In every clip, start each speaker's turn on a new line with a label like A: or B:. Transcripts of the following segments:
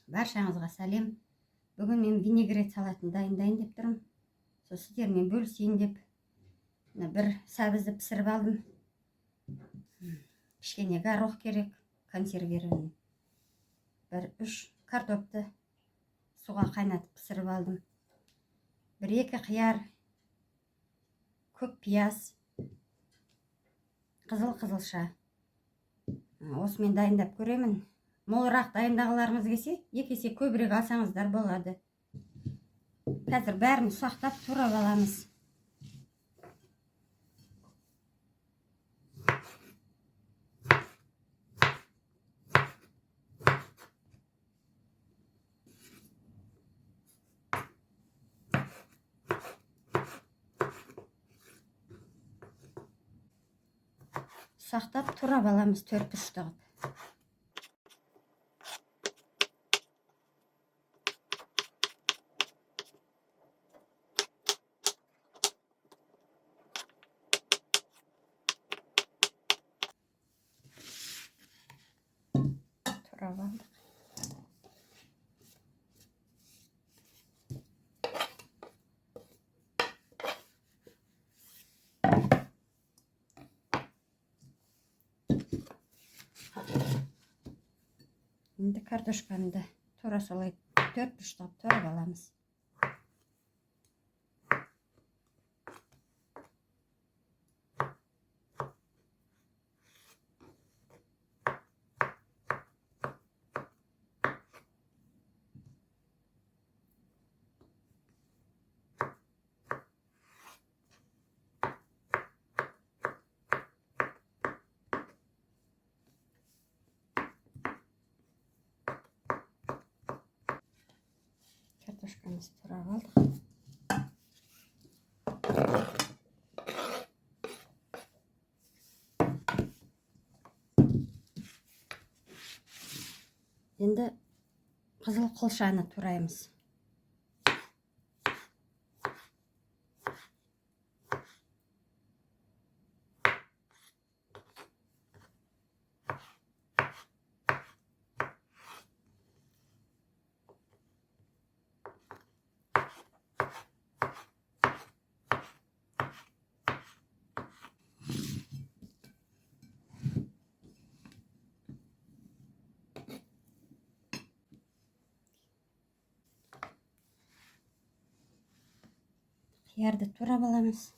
A: Баршаңызға сәлем. Бүгін мен винегрет салатын дайындайын деп тұрмын. Сол сіздермен бөлісейін деп бір сәбізді пісіріп алдым. Кішкене горох керек, консервированный. Бір 3 картопты суға қайнатып пісіріп алдым. 1-2 қияр, көк пияз, қызыл-қызылша. Осымен дайындап көремін. Молырақ дайындағыларыңыз келсе, 2 есе көбірек алсаңыздар болады. Қазір бәрін ұсақтап турап аламыз. Ұсақтап турап аламыз 4 бұрыштығып. Турап алдық. Енді картошканы тура солай 4 бұрыштығып турап аламыз. Картошкамызды турап алдық. Енді қызыл қылшаны тураймыз. Қиярды турап аламыз.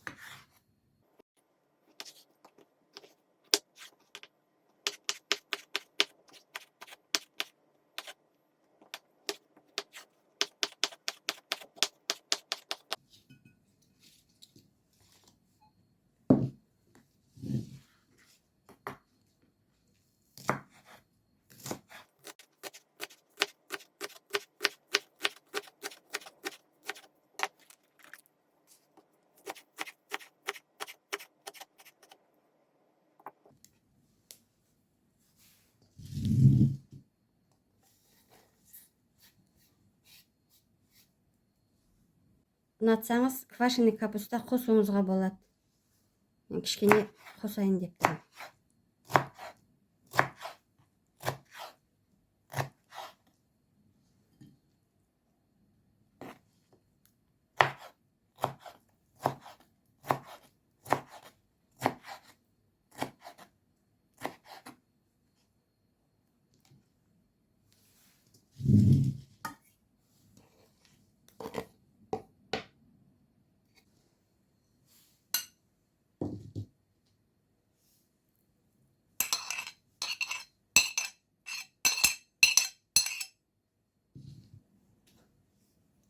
A: Ұнатсаңыз, квашеный капуста қосуыңызға болады. Мен кішкене қосайын деп тұрмын.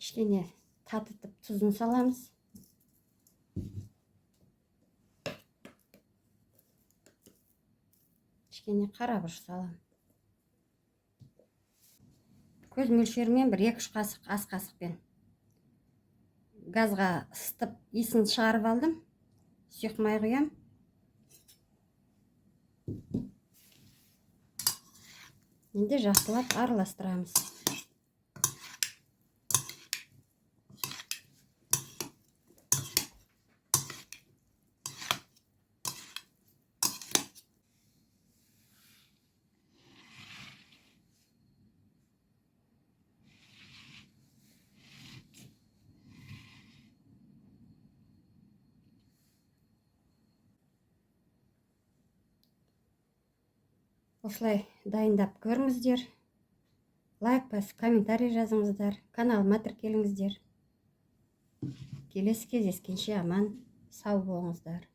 A: Кішкене татытып тұзын саламыз. Кішкене қарабұрыш салам. Көз мөлшерімен 1-2 қасық, ас қасықпен. Газға ысытып, иісін шығарып алдым. Сұйық май құям. Енді жақсылап араластырамыз. осылай дайындап көріңіздер. Лайк басып комментарий жазыңыздар, каналыма тіркеліңіздер. Келесі кездескенше аман сау болыңыздар.